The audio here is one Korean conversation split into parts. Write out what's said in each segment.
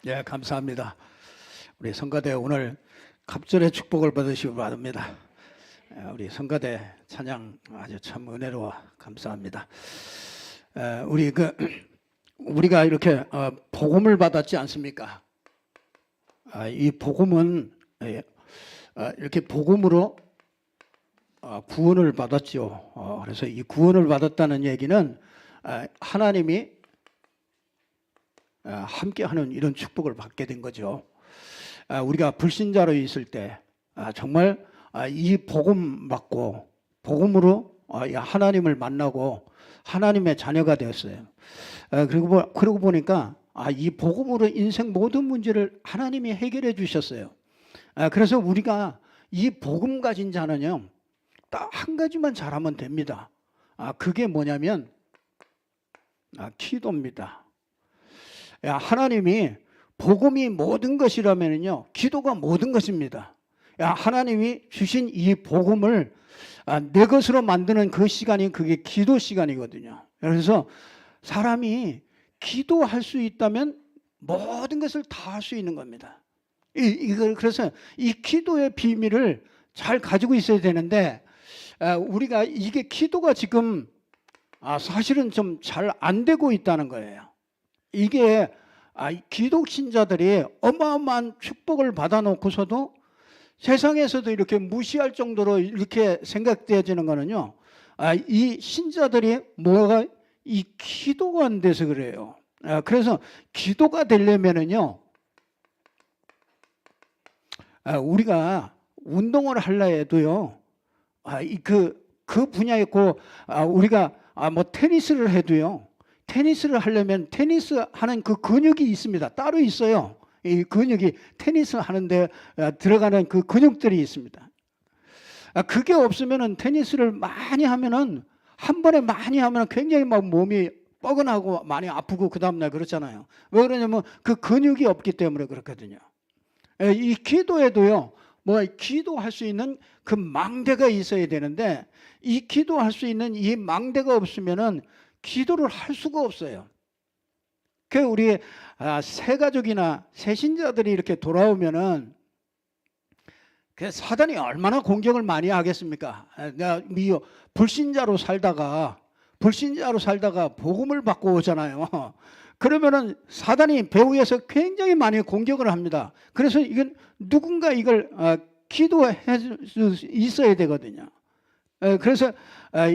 예, 감사합니다. 우리 성가대 오늘 갑절의 축복을 받으시기 바랍니다. 우리 성가대 찬양 아주 참 은혜로워 감사합니다. 우리가 이렇게 복음을 받았지 않습니까? 이 복음은 이렇게 복음으로 구원을 받았죠. 그래서 이 구원을 받았다는 얘기는 하나님이 함께하는 이런 축복을 받게 된 거죠. 우리가 불신자로 있을 때 정말 이 복음 받고 복음으로 하나님을 만나고 하나님의 자녀가 되었어요. 그러고 보니까 이 복음으로 인생 모든 문제를 하나님이 해결해 주셨어요. 그래서 우리가 이 복음 가진 자는요, 딱 한 가지만 잘하면 됩니다. 그게 뭐냐면 기도입니다. 하나님이 복음이 모든 것이라면요, 기도가 모든 것입니다. 하나님이 주신 이 복음을 내 것으로 만드는 그 시간이 그게 기도 시간이거든요. 그래서 사람이 기도할 수 있다면 모든 것을 다 할 수 있는 겁니다. 그래서 이 기도의 비밀을 잘 가지고 있어야 되는데, 우리가 이게 기도가 지금 사실은 좀 잘 안 되고 있다는 거예요. 이게 기독신자들이 어마어마한 축복을 받아놓고서도 세상에서도 이렇게 무시할 정도로 이렇게 생각되어지는 거는요, 이 신자들이 이 기도가 안 돼서 그래요. 그래서 기도가 되려면은요, 우리가 운동을 하려 해도요, 그 분야에 있고, 우리가 뭐 테니스를 해도요, 테니스를 하려면 테니스 하는 그 근육이 있습니다. 따로 있어요. 이 근육이 테니스 하는데 들어가는 그 근육들이 있습니다. 그게 없으면은 테니스를 많이 하면은 한 번에 많이 하면 굉장히 막 몸이 뻐근하고 많이 아프고 그 다음날 그렇잖아요. 왜 그러냐면 그 근육이 없기 때문에 그렇거든요. 이 기도에도요, 뭐 기도할 수 있는 그 망대가 있어야 되는데, 이 기도할 수 있는 이 망대가 없으면은 기도를 할 수가 없어요. 그 우리 새 가족이나 새 신자들이 이렇게 돌아오면은 그 사단이 얼마나 공격을 많이 하겠습니까? 내가 불신자로 살다가 복음을 받고 오잖아요. 그러면은 사단이 배후에서 굉장히 많이 공격을 합니다. 그래서 이건 누군가 이걸 기도해 줄 수 있어야 되거든요. 그래서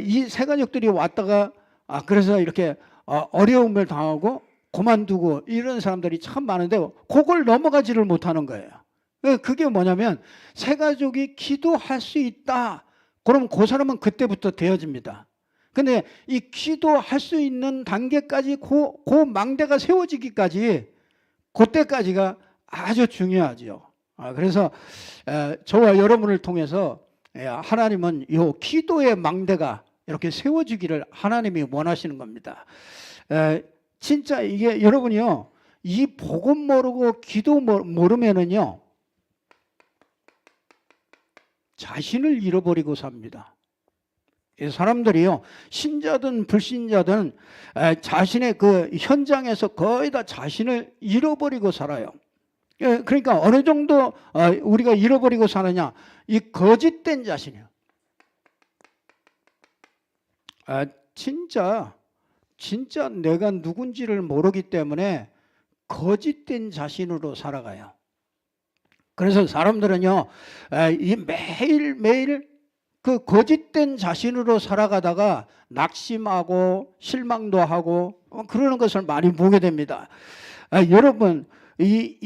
이 새 가족들이 왔다가 그래서 이렇게 어려움을 당하고 그만두고 이런 사람들이 참 많은데, 그걸 넘어가지를 못하는 거예요. 그게 뭐냐면 새 가족이 기도할 수 있다, 그럼 그 사람은 그때부터 되어집니다. 근데 이 기도할 수 있는 단계까지 그 망대가 세워지기까지, 그때까지가 아주 중요하죠. 그래서 저와 여러분을 통해서 하나님은 이 기도의 망대가 이렇게 세워지기를 하나님이 원하시는 겁니다. 진짜 이게 여러분이요, 이 복음 모르고 기도 모르면은요, 자신을 잃어버리고 삽니다. 사람들이요, 신자든 불신자든 자신의 그 현장에서 거의 다 자신을 잃어버리고 살아요. 그러니까 어느 정도 우리가 잃어버리고 사느냐, 이 거짓된 자신이요. 진짜 내가 누군지를 모르기 때문에 거짓된 자신으로 살아가요. 그래서 사람들은요, 이 매일매일 그 거짓된 자신으로 살아가다가 낙심하고 실망도 하고 그러는 것을 많이 보게 됩니다. 여러분, 우리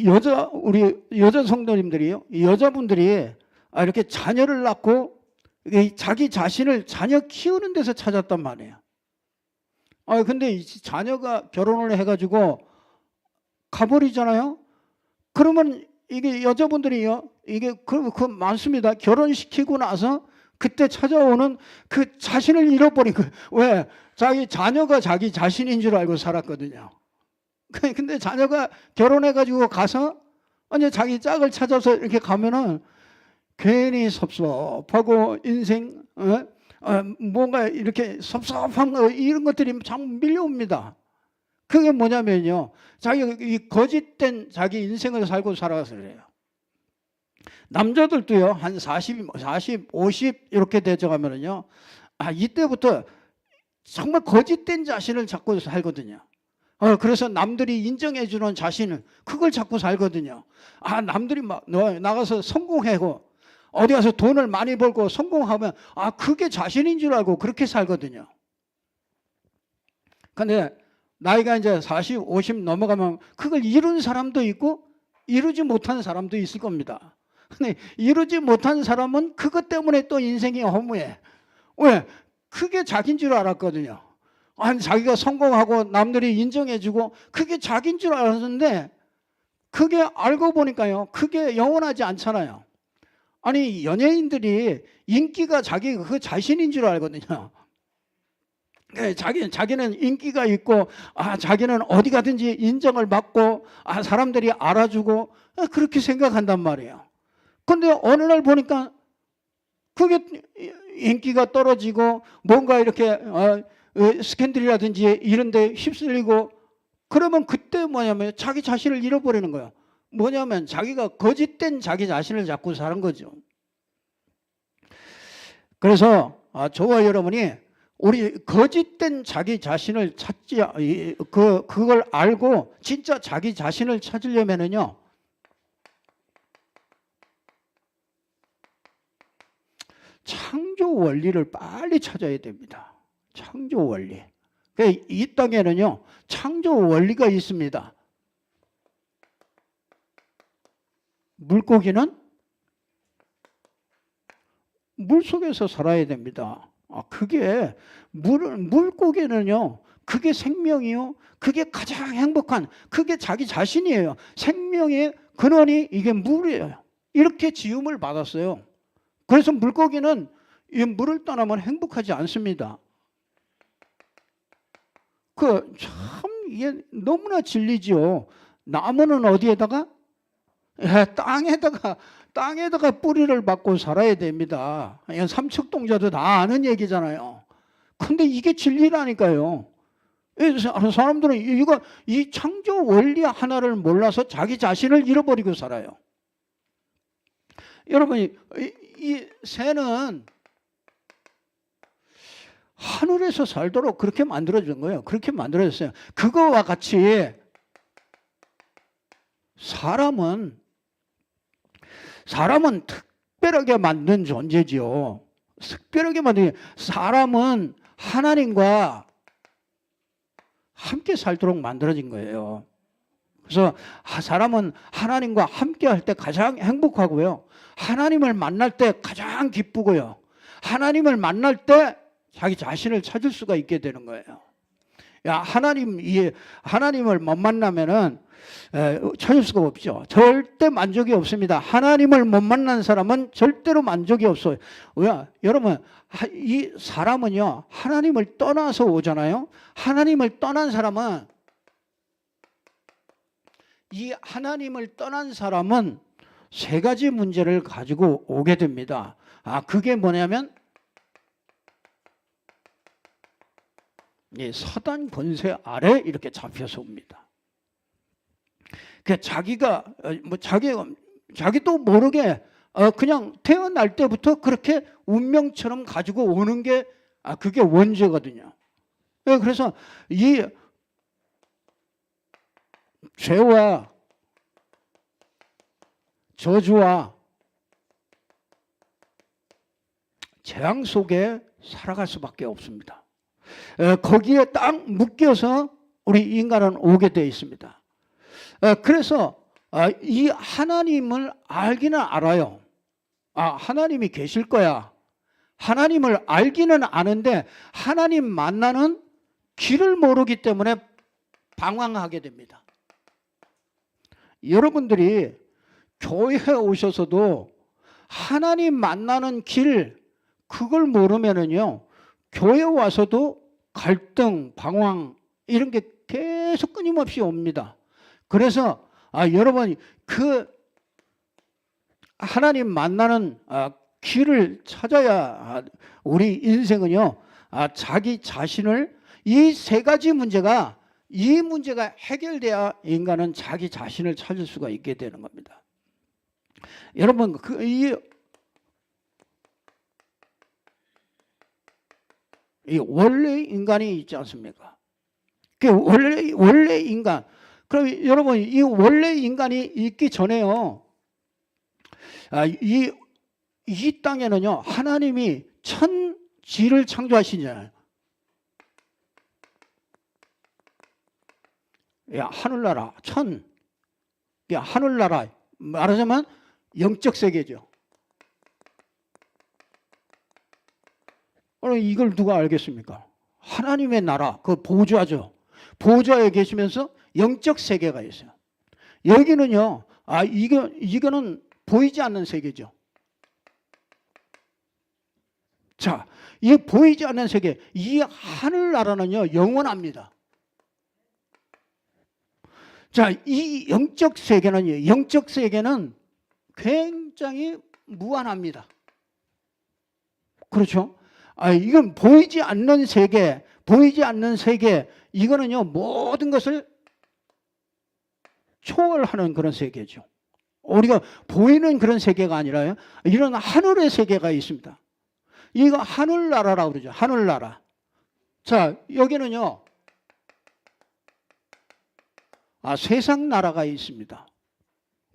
여자 성도님들이요, 여자분들이 이렇게 자녀를 낳고 자기 자신을 자녀 키우는 데서 찾았단 말이에요. 근데 이 자녀가 결혼을 해가지고 가버리잖아요. 그러면 이게 여자분들이요, 이게 그 많습니다. 결혼시키고 나서 그때 찾아오는 그 자신을 잃어버린 거예요. 왜? 자기 자녀가 자기 자신인 줄 알고 살았거든요. 근데 자녀가 결혼해가지고 가서 이제 자기 짝을 찾아서 이렇게 가면은 괜히 섭섭하고 인생 뭔가 이렇게 섭섭한 거, 이런 것들이 참 밀려옵니다. 그게 뭐냐면요, 자기가 이 거짓된 자기 인생을 살고 살아서 그래요. 남자들도요, 한 40, 50 이렇게 되져가면은요, 이때부터 정말 거짓된 자신을 찾고 살거든요. 그래서 남들이 인정해주는 자신을, 그걸 찾고 살거든요. 남들이 막 나가서 성공하고 어디 가서 돈을 많이 벌고 성공하면 그게 자신인 줄 알고 그렇게 살거든요. 근데 나이가 이제 40, 50 넘어가면 그걸 이룬 사람도 있고 이루지 못한 사람도 있을 겁니다. 근데 이루지 못한 사람은 그것 때문에 또 인생이 허무해. 왜? 그게 자기인 줄 알았거든요. 자기가 성공하고 남들이 인정해주고 그게 자기인 줄 알았는데, 그게 알고 보니까요, 그게 영원하지 않잖아요. 연예인들이 인기가 자기 그 자신인 줄 알거든요. 자기는 인기가 있고, 자기는 어디 가든지 인정을 받고, 사람들이 알아주고, 그렇게 생각한단 말이에요. 근데 어느 날 보니까 그게 인기가 떨어지고 뭔가 이렇게 스캔들이라든지 이런 데 휩쓸리고, 그러면 그때 뭐냐면 자기 자신을 잃어버리는 거예요. 뭐냐면 자기가 거짓된 자기 자신을 자꾸 사는 거죠. 그래서 저와 여러분이 우리 거짓된 자기 자신을 찾지, 그걸 알고 진짜 자기 자신을 찾으려면은요, 창조 원리를 빨리 찾아야 됩니다. 창조 원리. 이 땅에는요, 창조 원리가 있습니다. 물고기는 물 속에서 살아야 됩니다. 그게 물고기는요, 그게 생명이요, 그게 가장 행복한, 그게 자기 자신이에요. 생명의 근원이 이게 물이에요. 이렇게 지음을 받았어요. 그래서 물고기는 이 물을 떠나면 행복하지 않습니다. 참 이게 너무나 진리죠. 나무는 어디에다가? 땅에다가 뿌리를 박고 살아야 됩니다. 삼척동자도 다 아는 얘기잖아요. 근데 이게 진리라니까요. 사람들은 이 창조 원리 하나를 몰라서 자기 자신을 잃어버리고 살아요. 여러분, 이 새는 하늘에서 살도록 그렇게 만들어진 거예요. 그렇게 만들어졌어요. 그거와 같이 사람은 특별하게 만든 존재지요. 특별하게 만든, 사람은 하나님과 함께 살도록 만들어진 거예요. 그래서 사람은 하나님과 함께 할 때 가장 행복하고요, 하나님을 만날 때 가장 기쁘고요, 하나님을 만날 때 자기 자신을 찾을 수가 있게 되는 거예요. 하나님을 못 만나면은 찾을 수가 없죠. 절대 만족이 없습니다. 하나님을 못 만난 사람은 절대로 만족이 없어요. 왜? 여러분, 이 사람은요, 하나님을 떠나서 오잖아요. 하나님을 떠난 사람은, 이 하나님을 떠난 사람은 세 가지 문제를 가지고 오게 됩니다. 그게 뭐냐면, 사단 권세 아래 이렇게 잡혀서 옵니다. 자기가 자기도 모르게 그냥 태어날 때부터 그렇게 운명처럼 가지고 오는 게 그게 원죄거든요. 그래서 이 죄와 저주와 재앙 속에 살아갈 수밖에 없습니다. 거기에 딱 묶여서 우리 인간은 오게 되어 있습니다. 그래서 이 하나님을 알기는 알아요. 하나님이 계실 거야. 하나님을 알기는 아는데 하나님 만나는 길을 모르기 때문에 방황하게 됩니다. 여러분들이 교회에 오셔서도 하나님 만나는 길, 그걸 모르면은요, 교회 와서도 갈등, 방황 이런 게 계속 끊임없이 옵니다. 그래서 여러분, 그 하나님 만나는 길을 찾아야 우리 인생은요, 자기 자신을, 이 세 가지 문제가 이 문제가 해결돼야 인간은 자기 자신을 찾을 수가 있게 되는 겁니다. 여러분, 이 원래 인간이 있지 않습니까? 그 원래 인간. 그럼 여러분, 이 원래 인간이 있기 전에요. 이 땅에는요, 하나님이 천지를 창조하시잖아요. 야, 하늘나라, 야, 하늘나라. 말하자면 영적 세계죠. 이걸 누가 알겠습니까? 하나님의 나라, 그 보좌죠. 보좌에 계시면서 영적 세계가 있어요. 여기는요, 이거는 보이지 않는 세계죠. 자, 이 보이지 않는 세계, 이 하늘나라는요, 영원합니다. 자, 이 영적 세계는 굉장히 무한합니다. 그렇죠? 이건 보이지 않는 세계, 이거는요, 모든 것을 초월하는 그런 세계죠. 우리가 보이는 그런 세계가 아니라요, 이런 하늘의 세계가 있습니다. 이거 하늘나라라고 그러죠. 하늘나라. 자, 여기는요, 세상 나라가 있습니다.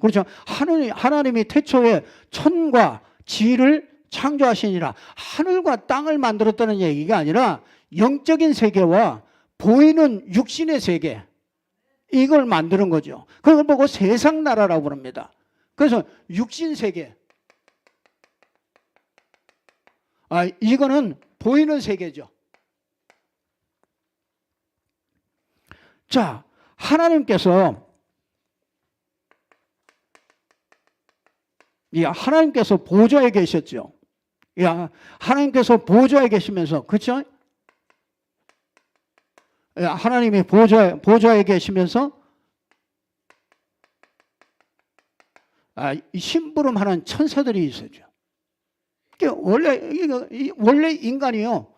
그렇죠. 하나님이 태초에 천과 지를 창조하시니라. 하늘과 땅을 만들었다는 얘기가 아니라 영적인 세계와 보이는 육신의 세계, 이걸 만드는 거죠. 그걸 보고 세상 나라라고 부릅니다. 그래서 육신 세계, 이거는 보이는 세계죠. 자, 하나님께서 보좌에 계셨죠. 하나님께서 보좌에 계시면서, 그렇죠? 하나님이 보좌에 계시면서 심부름하는 천사들이 있었죠. 원래 인간이요.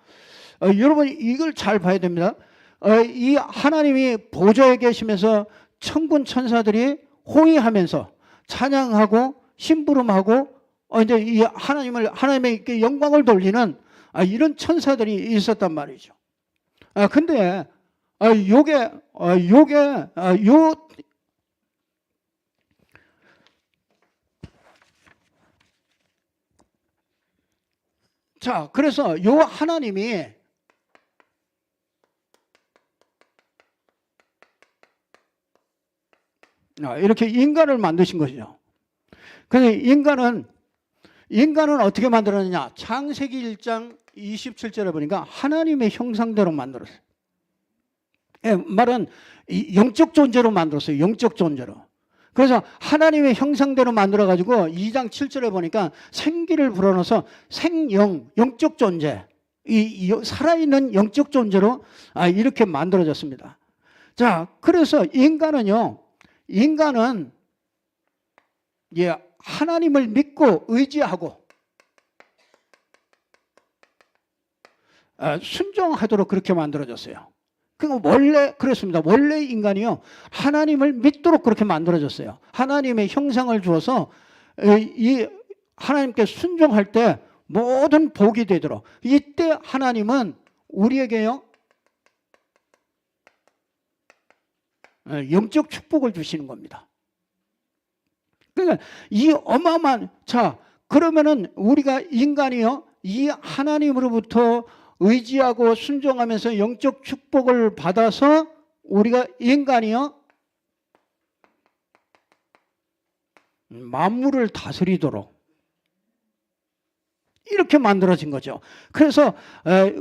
여러분, 이걸 잘 봐야 됩니다. 이 하나님이 보좌에 계시면서 천군 천사들이 호위하면서 찬양하고 심부름하고 이제 이 하나님의 영광을 돌리는 이런 천사들이 있었단 말이죠. 근데 자, 그래서 요 하나님이 이렇게 인간을 만드신 것이죠. 근데 인간은 어떻게 만들었느냐? 창세기 1장 27절에 보니까 하나님의 형상대로 만들었어요. 말은 영적 존재로 만들었어요. 영적 존재로. 그래서 하나님의 형상대로 만들어가지고 2장 7절에 보니까 생기를 불어넣어서 영적 존재, 살아있는 영적 존재로 이렇게 만들어졌습니다. 자, 그래서 인간은 하나님을 믿고 의지하고 순종하도록 그렇게 만들어졌어요. 원래 그렇습니다. 원래 인간이요, 하나님을 믿도록 그렇게 만들어졌어요. 하나님의 형상을 주어서 이 하나님께 순종할 때 모든 복이 되도록, 이때 하나님은 우리에게요 영적 축복을 주시는 겁니다. 그러니까 이 어마어마한, 자, 그러면은 우리가 인간이요, 이 하나님으로부터 의지하고 순종하면서 영적 축복을 받아서 우리가 인간이요 만물을 다스리도록 이렇게 만들어진 거죠. 그래서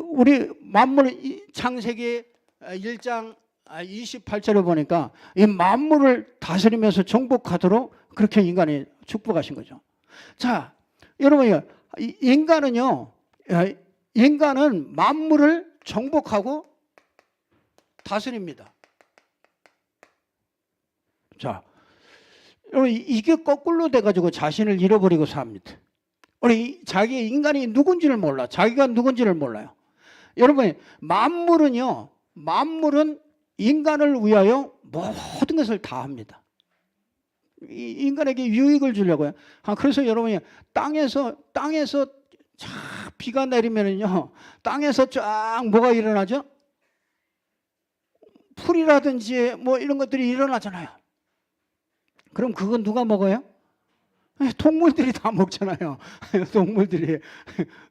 우리 만물, 창세기 1장 28절에 보니까 이 만물을 다스리면서 정복하도록 그렇게 인간이 축복하신 거죠. 자, 여러분, 인간은 만물을 정복하고 다스립니다. 자, 여러분, 이게 거꾸로 돼가지고 자신을 잃어버리고 삽니다. 자기 인간이 누군지를 몰라. 자기가 누군지를 몰라요. 여러분, 만물은 인간을 위하여 모든 것을 다 합니다. 인간에게 유익을 주려고요. 그래서 여러분이 땅에서 쫙 비가 내리면은요, 땅에서 쫙 뭐가 일어나죠? 풀이라든지 뭐 이런 것들이 일어나잖아요. 그럼 그건 누가 먹어요? 동물들이 다 먹잖아요.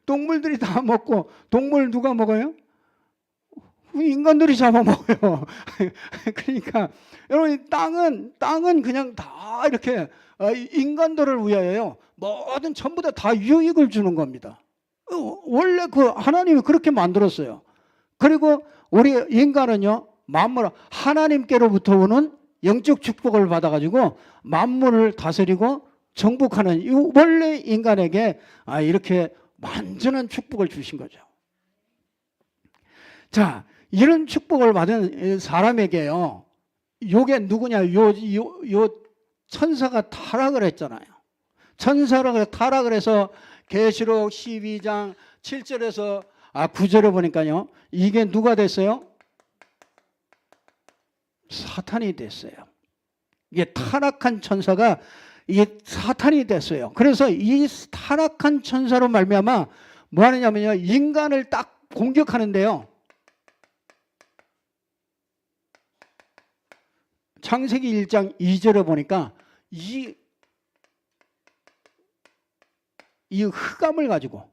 동물들이 다 먹고, 동물 누가 먹어요? 인간들이 잡아먹어요. 그러니까 여러분, 땅은 그냥 다 이렇게 인간들을 위하여요, 뭐든 전부 다 유익을 주는 겁니다. 원래 그 하나님이 그렇게 만들었어요. 그리고 우리 인간은요, 만물 하나님께로부터 오는 영적 축복을 받아가지고 만물을 다스리고 정복하는, 원래 인간에게 이렇게 완전한 축복을 주신 거죠. 자, 이런 축복을 받은 사람에게요, 요게 누구냐? 요 천사가 타락을 했잖아요. 천사가 타락을 해서 계시록 12장 7절에서 9절에 보니까요, 이게 누가 됐어요? 사탄이 됐어요. 이게 타락한 천사가 이게 사탄이 됐어요. 그래서 이 타락한 천사로 말미암아 뭐 하느냐면요, 인간을 딱 공격하는데요, 창세기 1장 2절에 보니까 이 흑암을 가지고,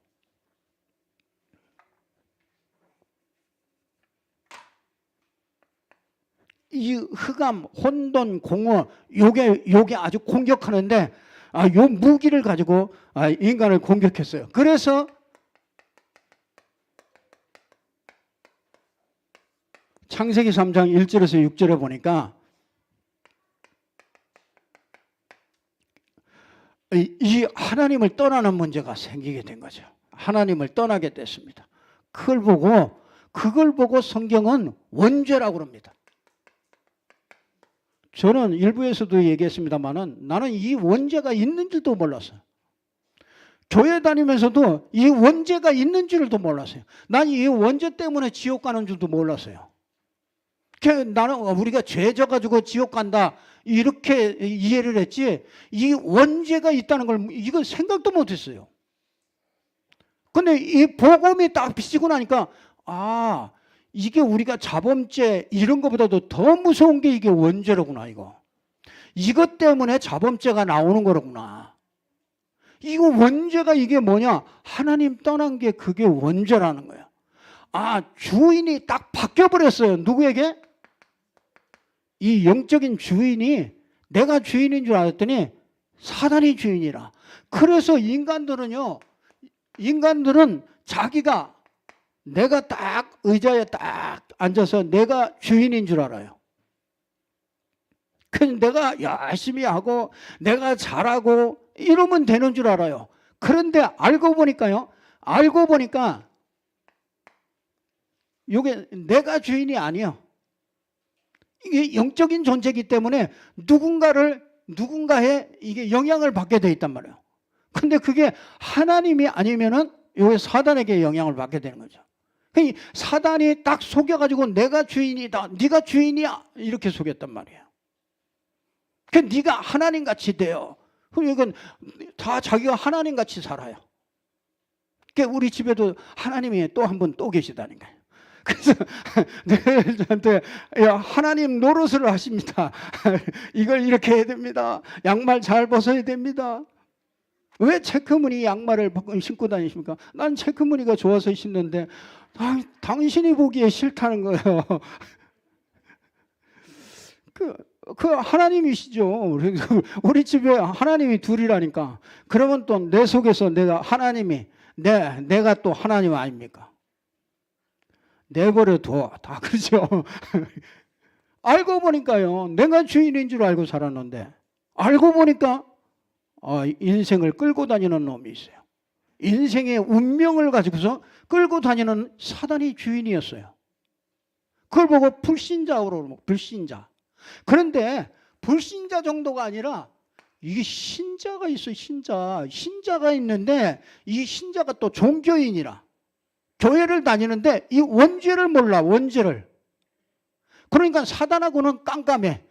이 흑암, 혼돈, 공허, 요게 아주 공격하는데, 요 무기를 가지고 인간을 공격했어요. 그래서 창세기 3장 1절에서 6절에 보니까 이 하나님을 떠나는 문제가 생기게 된 거죠. 하나님을 떠나게 됐습니다. 그걸 보고 성경은 원죄라고 합니다. 저는 일부에서도 얘기했습니다만은, 나는 이 원죄가 있는 줄도 몰랐어요. 교회 다니면서도 이 원죄가 있는 줄도 몰랐어요. 난 이 원죄 때문에 지옥 가는 줄도 몰랐어요. 나는 우리가 죄 져가지고 지옥 간다 이렇게 이해를 했지, 이 원죄가 있다는 걸 이거 생각도 못했어요. 근데 이 복음이 딱 비치고 나니까, 이게 우리가 자범죄 이런 것보다도 더 무서운 게 이게 원죄로구나. 이것 때문에 자범죄가 나오는 거로구나. 이거 원죄가 이게 뭐냐? 하나님 떠난 게 그게 원죄라는 거예요. 주인이 딱 바뀌어버렸어요. 누구에게? 이 영적인 주인이, 내가 주인인 줄 알았더니 사단이 주인이라. 그래서 인간들은 자기가, 내가 딱 의자에 딱 앉아서 내가 주인인 줄 알아요. 그래서 내가 열심히 하고 내가 잘하고 이러면 되는 줄 알아요. 그런데 알고 보니까 이게 내가 주인이 아니에요. 이게 영적인 존재이기 때문에 누군가에 이게 영향을 받게 돼 있단 말이에요. 근데 그게 하나님이 아니면은 이게 사단에게 영향을 받게 되는 거죠. 사단이 딱 속여가지고 내가 주인이다, 네가 주인이야 이렇게 속였단 말이에요. 그 네가 하나님 같이 돼요. 그럼 이건 다 자기가 하나님 같이 살아요. 우리 집에도 하나님이 또 한 분 또 계시다니까요. 그래서 저한테 하나님 노릇을 하십니다. 이걸 이렇게 해야 됩니다. 양말 잘 벗어야 됩니다. 왜 체크무늬 양말을 신고 다니십니까? 난 체크무늬가 좋아서 신는데 당신이 보기에 싫다는 거예요. 그 하나님이시죠. 우리 집에 하나님이 둘이라니까. 그러면 또 내 속에서 내가 내가 또 하나님 아닙니까? 내버려둬. 다 그렇죠. 알고 보니까요, 내가 주인인 줄 알고 살았는데, 알고 보니까 인생을 끌고 다니는 놈이 있어요. 인생의 운명을 가지고서 끌고 다니는 사단이 주인이었어요. 그걸 보고 불신자로, 불신자. 그런데 불신자 정도가 아니라 이게 신자가 있어요. 신자가 있는데 이 신자가 또 종교인이라 교회를 다니는데 이 원죄를 몰라. 원죄를. 그러니까 사단하고는 깜깜해.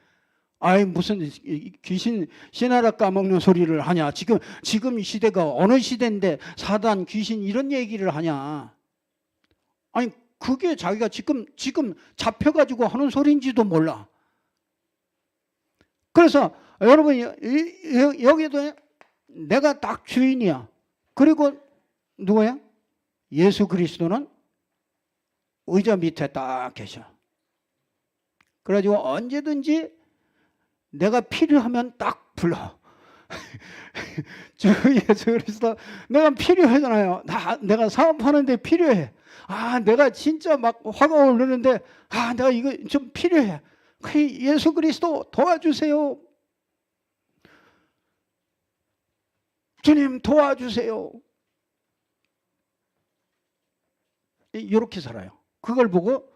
아이 무슨 귀신 씨나라 까먹는 소리를 하냐. 지금 시대가 어느 시대인데 사단 귀신 이런 얘기를 하냐. 아니 그게 자기가 지금 잡혀가지고 하는 소리인지도 몰라. 그래서 여러분 여기도 내가 딱 주인이야. 그리고 누구야? 예수 그리스도는 의자 밑에 딱 계셔. 그래가지고 언제든지 내가 필요하면 딱 불러. 주 예수 그리스도 내가 필요하잖아요. 내가 사업하는데 필요해. 내가 진짜 막 화가 오르는데 내가 이거 좀 필요해. 예수 그리스도 도와주세요. 주님 도와주세요. 이렇게 살아요. 그걸 보고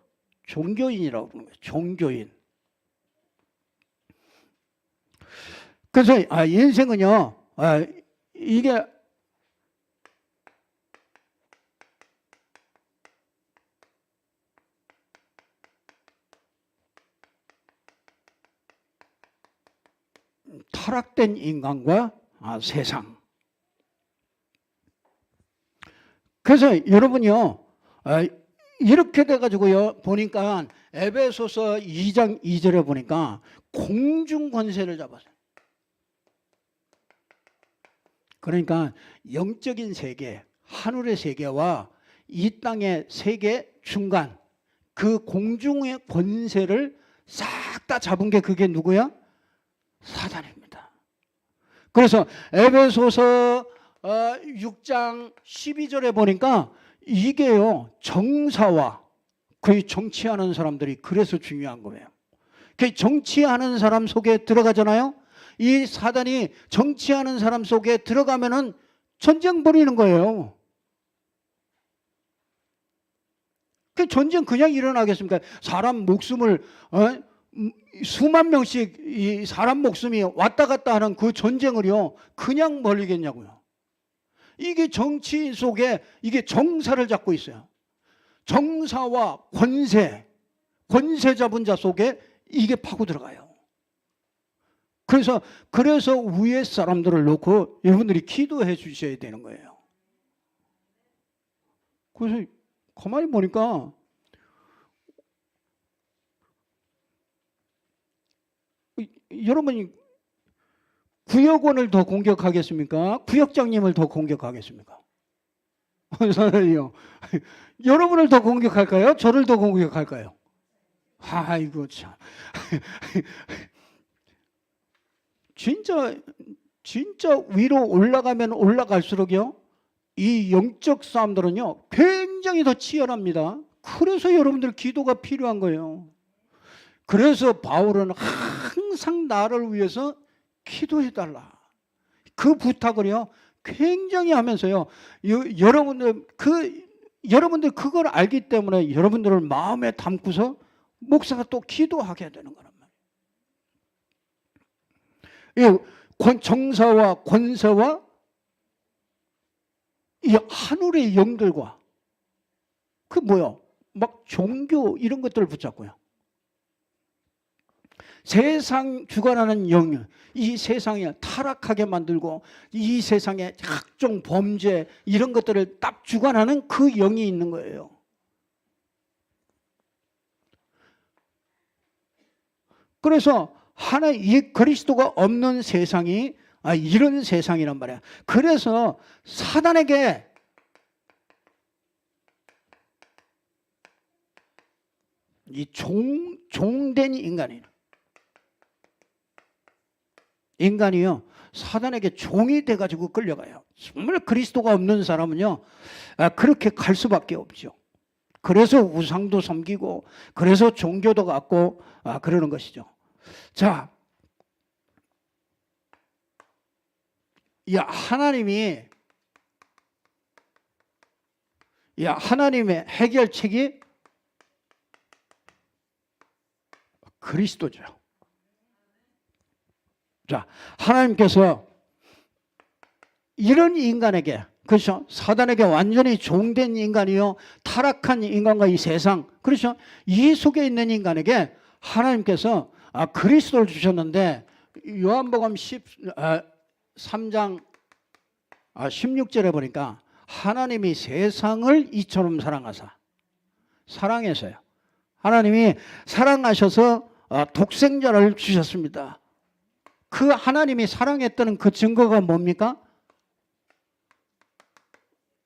종교인이라고 부르는 거예요. 종교인. 그래서 인생은요, 이게 타락된 인간과 세상. 그래서 여러분요, 이렇게 돼가지고요, 보니까 에베소서 2장 2절에 보니까 공중 권세를 잡았어요. 그러니까 영적인 세계, 하늘의 세계와 이 땅의 세계 중간, 그 공중의 권세를 싹 다 잡은 게 그게 누구야? 사단입니다. 그래서 에베소서 6장 12절에 보니까 이게요, 정사와 거의 정치하는 사람들이 그래서 중요한 거예요. 그 정치하는 사람 속에 들어가잖아요. 이 사단이 정치하는 사람 속에 들어가면은 전쟁 벌이는 거예요. 그 전쟁 그냥 일어나겠습니까? 사람 목숨을 수만 명씩 이 사람 목숨이 왔다 갔다 하는 그 전쟁을요 그냥 벌이겠냐고요. 이게 정치인 속에 이게 정사를 잡고 있어요. 정사와 권세 잡은 자 속에 이게 파고 들어가요. 그래서 위에 사람들을 놓고 여러분들이 기도해 주셔야 되는 거예요. 그래서 가만히 보니까 여러분이 구역원을 더 공격하겠습니까? 구역장님을 더 공격하겠습니까? 선생님요. 여러분을 더 공격할까요? 저를 더 공격할까요? 아이고 참. 진짜 위로 올라가면 올라갈수록요, 이 영적 싸움들은요 굉장히 더 치열합니다. 그래서 여러분들 기도가 필요한 거예요. 그래서 바울은 항상 나를 위해서 기도해달라. 그 부탁을요 굉장히 하면서요, 여러분들 그걸 알기 때문에 여러분들을 마음에 담고서 목사가 또 기도하게 되는 거란 말이에요. 이 정사와 권세와 이 하늘의 영들과 그 뭐요? 막 종교 이런 것들을 붙잡고요. 세상 주관하는 영, 이 세상에 타락하게 만들고 이 세상에 각종 범죄 이런 것들을 딱 주관하는 그 영이 있는 거예요. 그래서 이 그리스도가 없는 세상이 이런 세상이란 말이야. 그래서 사단에게 이 종된 인간이요 사단에게 종이 돼가지고 끌려가요. 정말 그리스도가 없는 사람은요 그렇게 갈 수밖에 없죠. 그래서 우상도 섬기고 그래서 종교도 갖고 그러는 것이죠. 자, 하나님의 해결책이 그리스도죠. 자, 하나님께서 이런 인간에게, 그렇죠? 사단에게 완전히 종된 인간이요 타락한 인간과 이 세상, 그렇죠? 이 속에 있는 인간에게 하나님께서 그리스도를 주셨는데 요한복음 13장 16절에 보니까 하나님이 세상을 이처럼 사랑해서요. 하나님이 사랑하셔서 독생자를 주셨습니다. 그 하나님이 사랑했다는 그 증거가 뭡니까?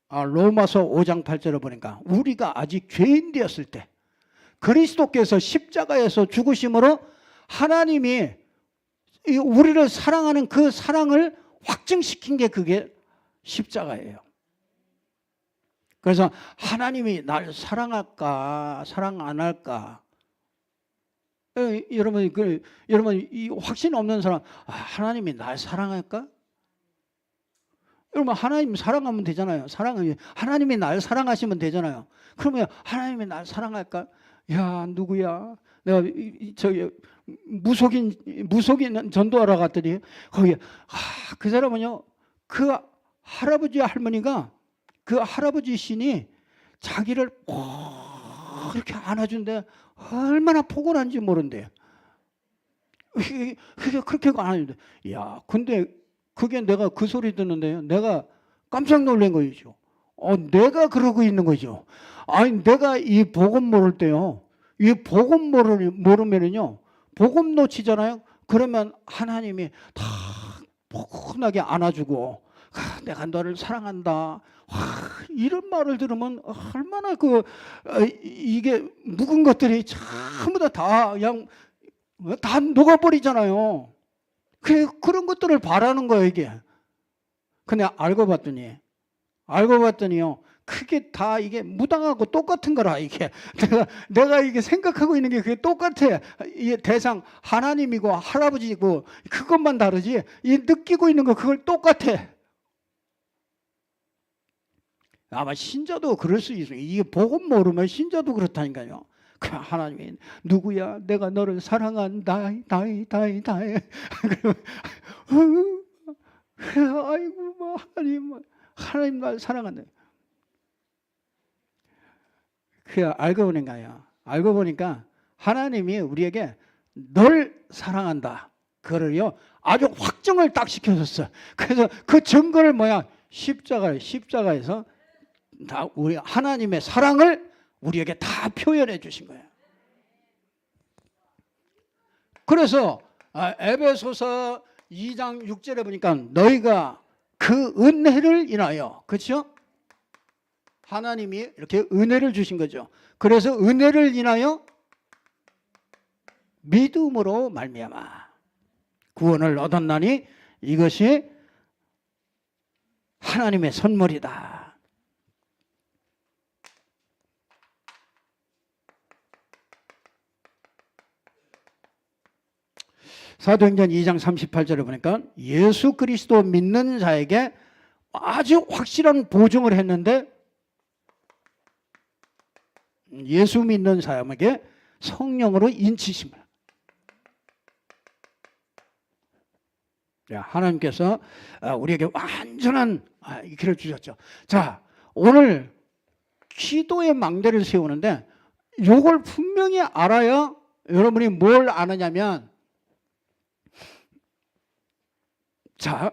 로마서 5장 8절에 보니까 우리가 아직 죄인 되었을 때 그리스도께서 십자가에서 죽으심으로 하나님이 우리를 사랑하는 그 사랑을 확증시킨 게 그게 십자가예요. 그래서 하나님이 날 사랑할까 사랑 안 할까? 여러분 이 확신 없는 사람 하나님이 날 사랑할까? 여러분 하나님 사랑하면 되잖아요. 하나님이 날 사랑하시면 되잖아요. 그러면 하나님이 날 사랑할까? 야 누구야? 내가 저기 무속인 전도하러 갔더니 거기 그 사람은요 그 할아버지 할머니가 그 할아버지 신이 자기를 꼭 이렇게 안아준데 얼마나 포근한지 모른대요. 그게 그렇게 안아준대. 야 근데 그게 내가 그 소리 듣는데요. 내가 깜짝 놀란 거죠. 내가 그러고 있는 거죠. 아니 내가 이 복음 모를 때요. 이 복음 모르면은요. 복음 놓치잖아요. 그러면 하나님이 다 포근하게 안아주고 내가 너를 사랑한다. 이런 말을 들으면 얼마나 이게 묵은 것들이 전부 다 그냥 다 녹아버리잖아요. 그런 것들을 바라는 거예요 이게. 근데 알고 봤더니요. 그게 다 이게 무당하고 똑같은 거라 이게. 내가 이게 생각하고 있는 게 그게 똑같아. 이 대상 하나님이고 할아버지고 그것만 다르지. 이 느끼고 있는 거 그걸 똑같아. 아마 신자도 그럴 수 있어요. 이게 복음 모르면 신자도 그렇다니까요. 하나님이 누구야? 내가 너를 사랑한다. 다이. 아이고 뭐 하나님 날 사랑한다. 알고 보니까 하나님이 우리에게 널 사랑한다. 그거를요 아주 확정을 딱 시켜줬어. 그래서 그 증거를 뭐야? 십자가에서 다 우리 하나님의 사랑을 우리에게 다 표현해 주신 거예요. 그래서 에베소서 2장 6절에 보니까 너희가 그 은혜를 인하여, 그렇죠? 하나님이 이렇게 은혜를 주신 거죠. 그래서 은혜를 인하여 믿음으로 말미암아 구원을 얻었나니 이것이 하나님의 선물이다. 사도행전 2장 38절에 보니까 예수 그리스도 믿는 자에게 아주 확실한 보증을 했는데 예수 믿는 사람에게 성령으로 인치심을. 하나님께서 우리에게 완전한 길을 주셨죠. 자, 오늘 기도의 망대를 세우는데 이걸 분명히 알아야 여러분이 뭘 아느냐면 자,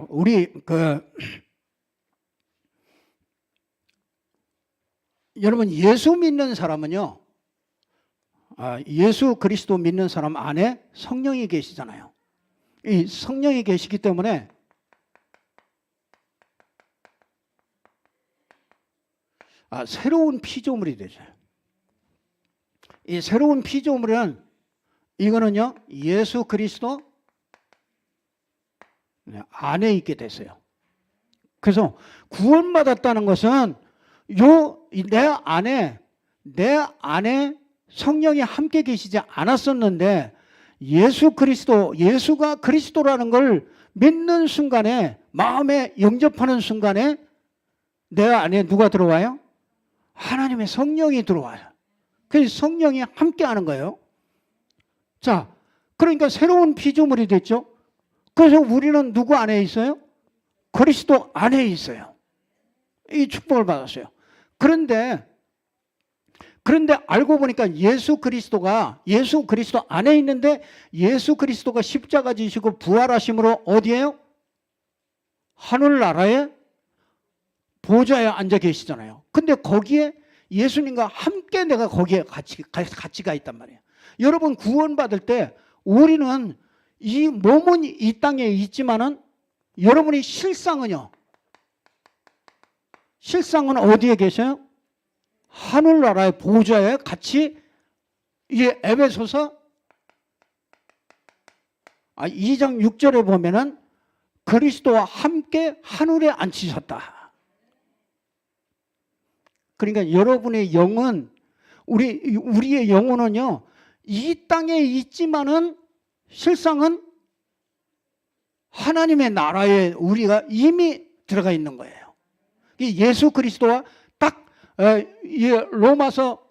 우리 여러분 예수 믿는 사람은요, 예수 그리스도 믿는 사람 안에 성령이 계시잖아요. 이 성령이 계시기 때문에 새로운 피조물이 되죠. 이 새로운 피조물은 이거는요 예수 그리스도 안에 있게 됐어요. 그래서 구원받았다는 것은 내 안에 성령이 함께 계시지 않았었는데 예수가 그리스도라는 걸 믿는 순간에, 마음에 영접하는 순간에 내 안에 누가 들어와요? 하나님의 성령이 들어와요. 그래서 성령이 함께 하는 거예요. 자, 그러니까 새로운 피조물이 됐죠. 그래서 우리는 누구 안에 있어요? 그리스도 안에 있어요. 이 축복을 받았어요. 그런데 알고 보니까 예수 그리스도 안에 있는데 예수 그리스도가 십자가 지시고 부활하심으로 어디에요? 하늘나라에 보좌에 앉아 계시잖아요. 근데 거기에 예수님과 함께 내가 거기에 같이 가 있단 말이에요. 여러분 구원받을 때 우리는 이 몸은 이 땅에 있지만은 여러분이 실상은 어디에 계셔요? 하늘나라의 보좌에 같이 이게 에베소서 2장 6절에 보면은 그리스도와 함께 하늘에 앉히셨다. 그러니까 여러분의 영은 우리의 영혼은요 이 땅에 있지만은 실상은 하나님의 나라에 우리가 이미 들어가 있는 거예요. 예수 그리스도와 딱 로마서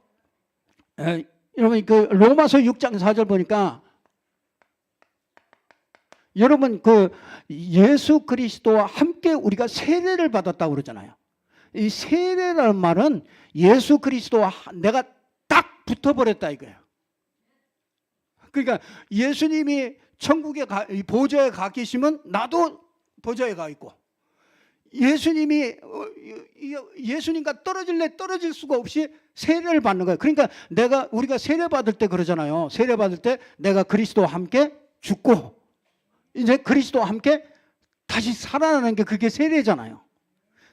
여러분 그 로마서 6장 4절 보니까 여러분 그 예수 그리스도와 함께 우리가 세례를 받았다고 그러잖아요. 이 세례라는 말은 예수 그리스도와 내가 딱 붙어버렸다 이거예요. 그러니까 예수님이 천국에 보좌에 가 계시면 나도 보좌에 가 있고 예수님이 예수님과 떨어질 수가 없이 세례를 받는 거예요. 그러니까 우리가 세례 받을 때 그러잖아요. 세례 받을 때 내가 그리스도와 함께 죽고 이제 그리스도와 함께 다시 살아나는 게 그게 세례잖아요.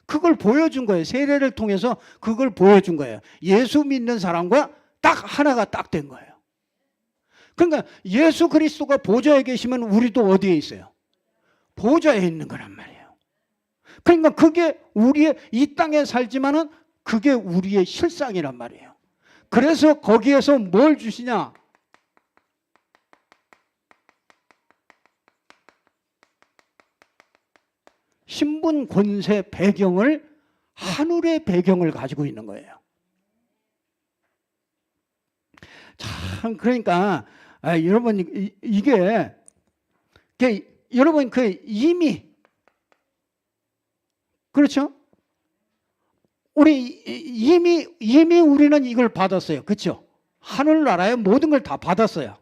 그걸 보여준 거예요. 세례를 통해서 그걸 보여준 거예요. 예수 믿는 사람과 딱 하나가 딱 된 거예요. 그러니까 예수 그리스도가 보좌에 계시면 우리도 어디에 있어요? 보좌에 있는 거란 말이에요. 그러니까 그게 우리의 이 땅에 살지만은 그게 우리의 실상이란 말이에요. 그래서 거기에서 뭘 주시냐? 신분, 권세, 배경을 하늘의 배경을 가지고 있는 거예요. 참 그러니까 여러분 이게 여러분 그 이미 그렇죠? 우리 이미 우리는 이걸 받았어요. 그렇죠? 하늘나라의 모든 걸 다 받았어요.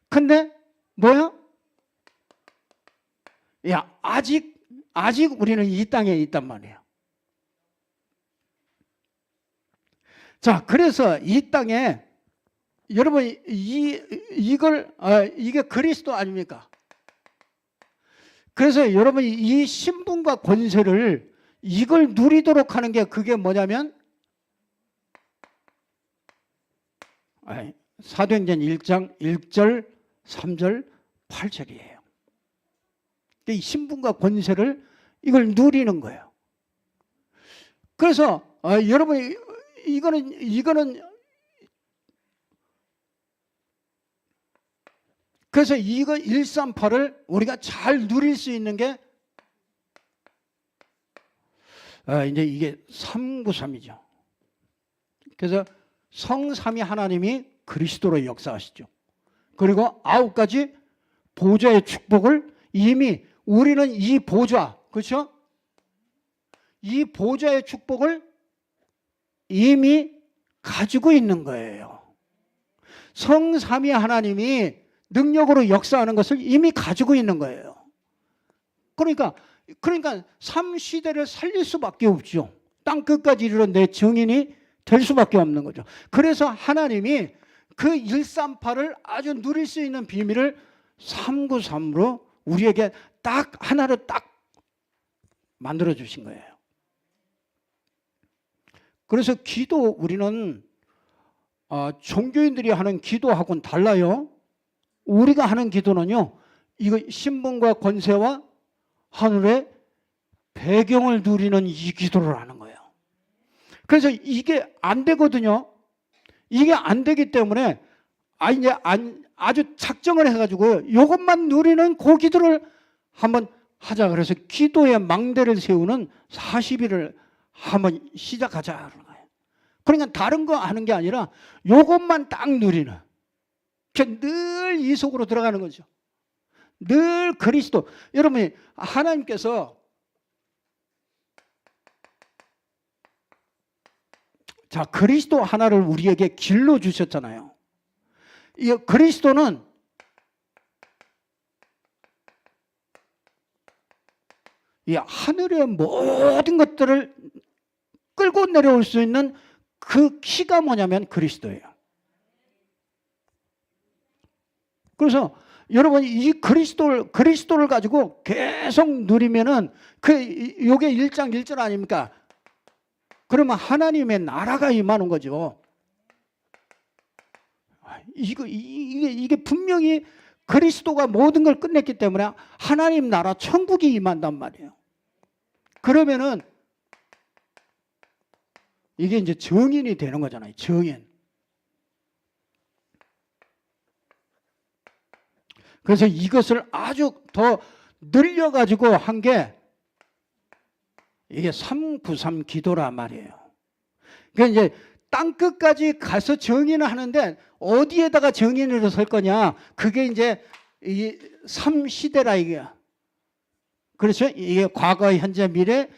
근데 뭐야? 야 아직 우리는 이 땅에 있단 말이에요. 자, 그래서 이 땅에 여러분 이게 그리스도 아닙니까? 그래서 여러분 이 신분과 권세를 이걸 누리도록 하는 게 그게 뭐냐면 사도행전 1장 1절 3절 8절이에요. 이 신분과 권세를 이걸 누리는 거예요. 그래서 여러분 이거는 그래서 이거 138을 우리가 잘 누릴 수 있는 게 이제 이게 393이죠. 그래서 성삼위 하나님이 그리스도로 역사하시죠. 그리고 9가지 보좌의 축복을 이미 우리는 이 보좌, 그렇죠? 이 보좌의 축복을 이미 가지고 있는 거예요. 성삼위 하나님이 능력으로 역사하는 것을 이미 가지고 있는 거예요. 그러니까 삼시대를 살릴 수밖에 없죠. 땅 끝까지 이르러 내 증인이 될 수밖에 없는 거죠. 그래서 하나님이 그 138을 아주 누릴 수 있는 비밀을 393으로 우리에게 딱 하나로 딱 만들어 주신 거예요. 그래서 우리는 종교인들이 하는 기도하고는 달라요. 우리가 하는 기도는요, 이거 신분과 권세와 하늘의 배경을 누리는 이 기도를 하는 거예요. 그래서 이게 안 되거든요. 이게 안 되기 때문에 아주 작정을 해가지고 이것만 누리는 그 기도를 한번 하자. 그래서 기도의 망대를 세우는 40일을 한번 시작하자. 그러니까 다른 거 하는 게 아니라 이것만 딱 누리는. 늘 이 속으로 들어가는 거죠. 늘 그리스도. 여러분이 하나님께서 자, 그리스도 하나를 우리에게 길러 주셨잖아요. 이 그리스도는 이 하늘의 모든 것들을 끌고 내려올 수 있는 그 키가 뭐냐면 그리스도예요. 그래서 여러분 이 그리스도를 가지고 계속 누리면은 요게 1장 1절 아닙니까? 그러면 하나님의 나라가 임하는 거죠. 이게 분명히 그리스도가 모든 걸 끝냈기 때문에 하나님 나라 천국이 임한단 말이에요. 그러면은 이게 이제 정인이 되는 거잖아요. 정인. 그래서 이것을 아주 더 늘려가지고 한 게 이게 393 기도란 말이에요. 그러니까 이제 땅끝까지 가서 정인을 하는데 어디에다가 정인으로 설 거냐? 그게 이제 이 3시대라 이게. 그렇죠? 이게 과거, 현재, 미래,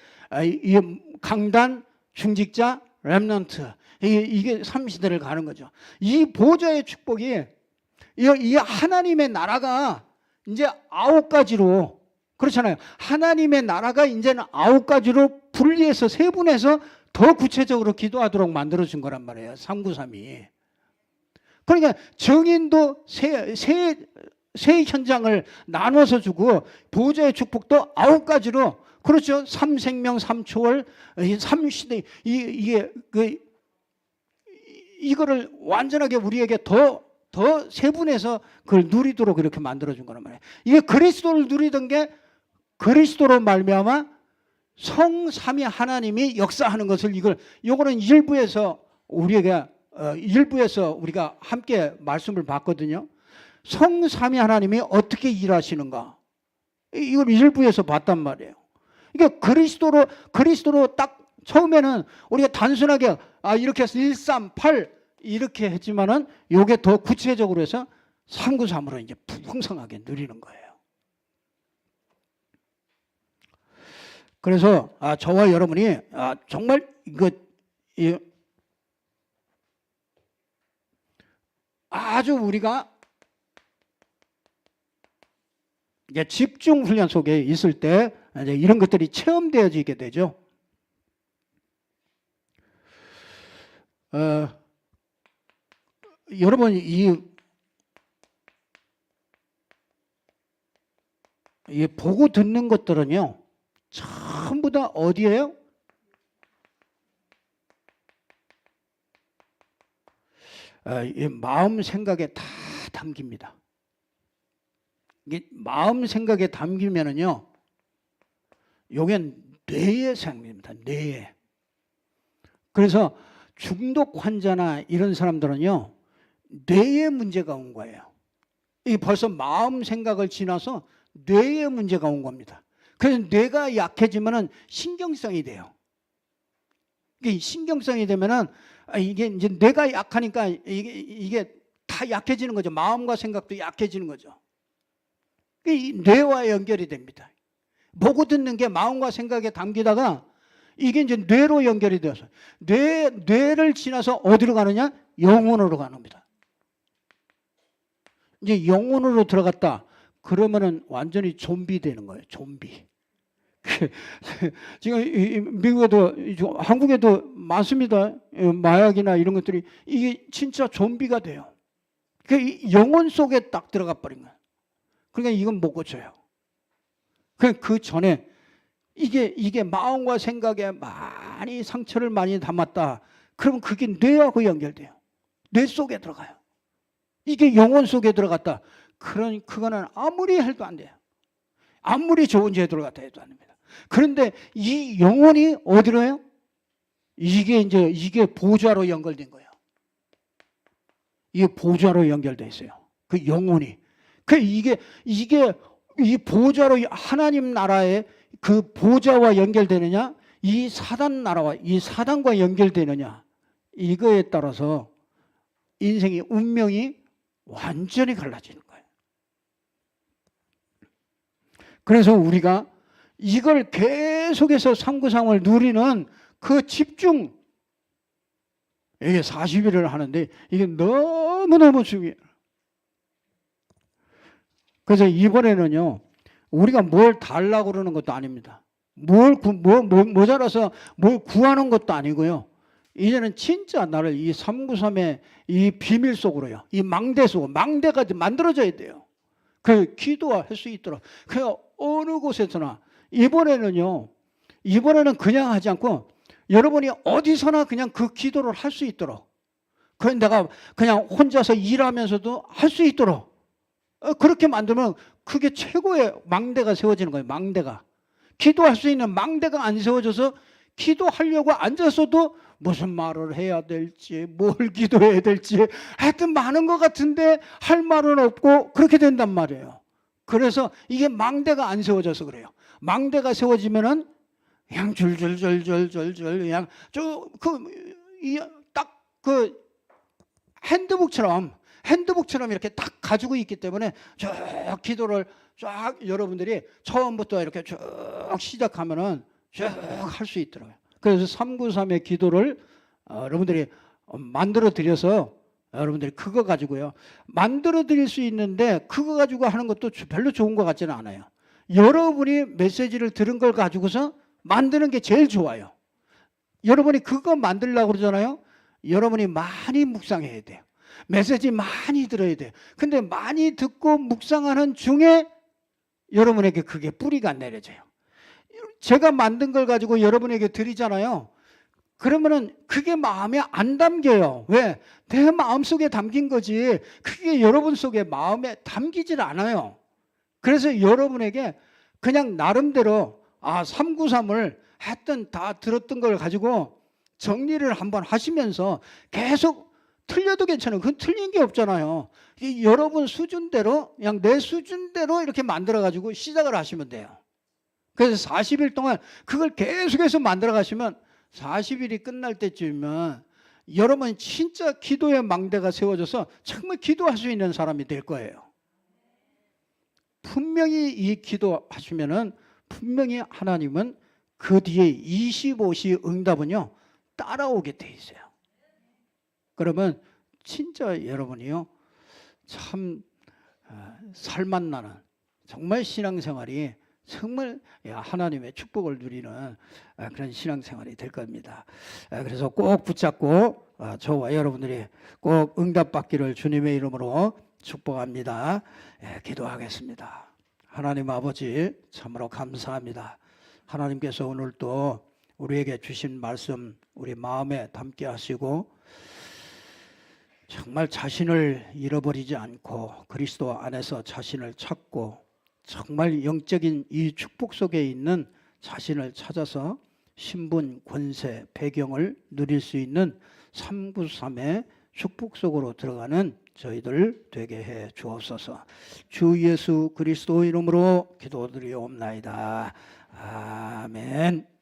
이 강단, 중직자, 렘넌트. 이게 3시대를 가는 거죠. 이 보좌의 축복이 이 하나님의 나라가 이제 9가지로 그렇잖아요. 하나님의 나라가 이제는 9가지로 분리해서 세분해서 더 구체적으로 기도하도록 만들어준 거란 말이에요. 393이. 그러니까 정인도 세 현장을 나눠서 주고 보좌의 축복도 9가지로 그렇죠. 3생명 3초월 3시대 이거를 완전하게 우리에게 더 세분해서 그걸 누리도록 그렇게 만들어준 거란 말이에요. 이게 그리스도를 누리던 게 그리스도로 말미암아 성삼위 하나님이 역사하는 것을 요거는 일부에서 우리가 함께 말씀을 봤거든요. 성삼위 하나님이 어떻게 일하시는가 이걸 일부에서 봤단 말이에요. 이게 그리스도로 딱 처음에는 우리가 단순하게 이렇게 해서 138 이렇게 했지만은 요게 더 구체적으로 해서 393으로 이제 풍성하게 누리는 거예요. 그래서 저와 여러분이 정말 아주 우리가 이제 집중 훈련 속에 있을 때 이제 이런 것들이 체험되어지게 되죠. 여러분 이 보고 듣는 것들은요 전부 다 어디예요? 이 마음 생각에 다 담깁니다. 이게 마음 생각에 담기면은요, 요게 뇌에 생깁니다. 뇌에. 그래서 중독 환자나 이런 사람들은요, 뇌에 문제가 온 거예요. 이게 벌써 마음 생각을 지나서 뇌에 문제가 온 겁니다. 그래서 뇌가 약해지면은 신경성이 돼요. 이게 신경성이 되면은 이게 이제 뇌가 약하니까 이게 다 약해지는 거죠. 마음과 생각도 약해지는 거죠. 이 뇌와 연결이 됩니다. 보고 듣는 게 마음과 생각에 담기다가 이게 이제 뇌로 연결이 되어서 뇌를 지나서 어디로 가느냐? 영혼으로 가는 겁니다. 이제 영혼으로 들어갔다. 그러면은 완전히 좀비 되는 거예요. 좀비. 지금 미국에도 한국에도 많습니다. 마약이나 이런 것들이 이게 진짜 좀비가 돼요. 영혼 속에 딱 들어가 버린 거예요. 그러니까 이건 못 고쳐요. 그 전에 이게 마음과 생각에 많이 상처를 많이 담았다. 그러면 그게 뇌하고 연결돼요. 뇌 속에 들어가요. 이게 영혼 속에 들어갔다. 그거는 아무리 해도 안 돼요. 아무리 좋은 죄에 들어갔다 해도 안 됩니다. 그런데 이 영혼이 어디로 해요? 이게 보좌로 연결된 거예요. 이게 보좌로 연결돼 있어요. 그 영혼이. 이게 이 보좌로 하나님 나라의 그 보좌와 연결되느냐, 이 사단 나라와 이 사단과 연결되느냐, 이거에 따라서 인생의 운명이 완전히 갈라지는 거예요. 그래서 우리가 이걸 계속해서 393을 누리는 그 집중, 이게 40일을 하는데 이게 너무너무 중요해요. 그래서 이번에는요, 우리가 뭘 달라고 그러는 것도 아닙니다. 모자라서 뭘 구하는 것도 아니고요. 이제는 진짜 나를 이 393의 이 비밀 속으로요, 이 망대 속으로, 망대가 만들어져야 돼요. 그 기도할 수 있도록. 그냥 어느 곳에서나 이번에는 그냥 하지 않고 여러분이 어디서나 그냥 그 기도를 할 수 있도록, 그 내가 그냥 혼자서 일하면서도 할 수 있도록 그렇게 만들면 그게 최고의 망대가 세워지는 거예요. 망대가. 기도할 수 있는 망대가 안 세워져서 기도하려고 앉아서도 무슨 말을 해야 될지, 뭘 기도해야 될지 하여튼 많은 것 같은데 할 말은 없고 그렇게 된단 말이에요. 그래서 이게 망대가 안 세워져서 그래요. 망대가 세워지면은 그냥 줄줄줄줄줄줄 그냥 딱 그 핸드북처럼 이렇게 딱 가지고 있기 때문에 쭉 기도를 쫙 여러분들이 처음부터 이렇게 쭉 시작하면은 쭉 할 수 있더라고요. 그래서 393의 기도를 여러분들이 만들어 드려서 여러분들이 그거 가지고요, 만들어 드릴 수 있는데 그거 가지고 하는 것도 별로 좋은 것 같지는 않아요. 여러분이 메시지를 들은 걸 가지고서 만드는 게 제일 좋아요. 여러분이 그거 만들려고 그러잖아요. 여러분이 많이 묵상해야 돼요. 메시지 많이 들어야 돼요. 근데 많이 듣고 묵상하는 중에 여러분에게 그게 뿌리가 내려져요. 제가 만든 걸 가지고 여러분에게 드리잖아요. 그러면은 그게 마음에 안 담겨요. 왜? 내 마음속에 담긴 거지 그게 여러분 속에 마음에 담기질 않아요. 그래서 여러분에게 그냥 나름대로 393을 했던 다 들었던 걸 가지고 정리를 한번 하시면서 계속 틀려도 괜찮아요. 그건 틀린 게 없잖아요. 여러분 수준대로 그냥 내 수준대로 이렇게 만들어 가지고 시작을 하시면 돼요. 그래서 40일 동안 그걸 계속해서 만들어 가시면 40일이 끝날 때쯤이면 여러분 진짜 기도의 망대가 세워져서 정말 기도할 수 있는 사람이 될 거예요. 분명히 이 기도하시면은 분명히 하나님은 그 뒤에 25시 응답은요 따라오게 돼 있어요. 그러면 진짜 여러분이요 참 살맛나는 정말 신앙생활이 정말 하나님의 축복을 누리는 그런 신앙생활이 될 겁니다. 그래서 꼭 붙잡고 저와 여러분들이 꼭 응답받기를 주님의 이름으로 축복합니다. 기도하겠습니다. 하나님 아버지 참으로 감사합니다. 하나님께서 오늘 또 우리에게 주신 말씀 우리 마음에 담게 하시고 정말 자신을 잃어버리지 않고 그리스도 안에서 자신을 찾고 정말 영적인 이 축복 속에 있는 자신을 찾아서 신분, 권세, 배경을 누릴 수 있는 393의 축복 속으로 들어가는 저희들 되게 해 주옵소서. 주 예수 그리스도 이름으로 기도드리옵나이다. 아멘.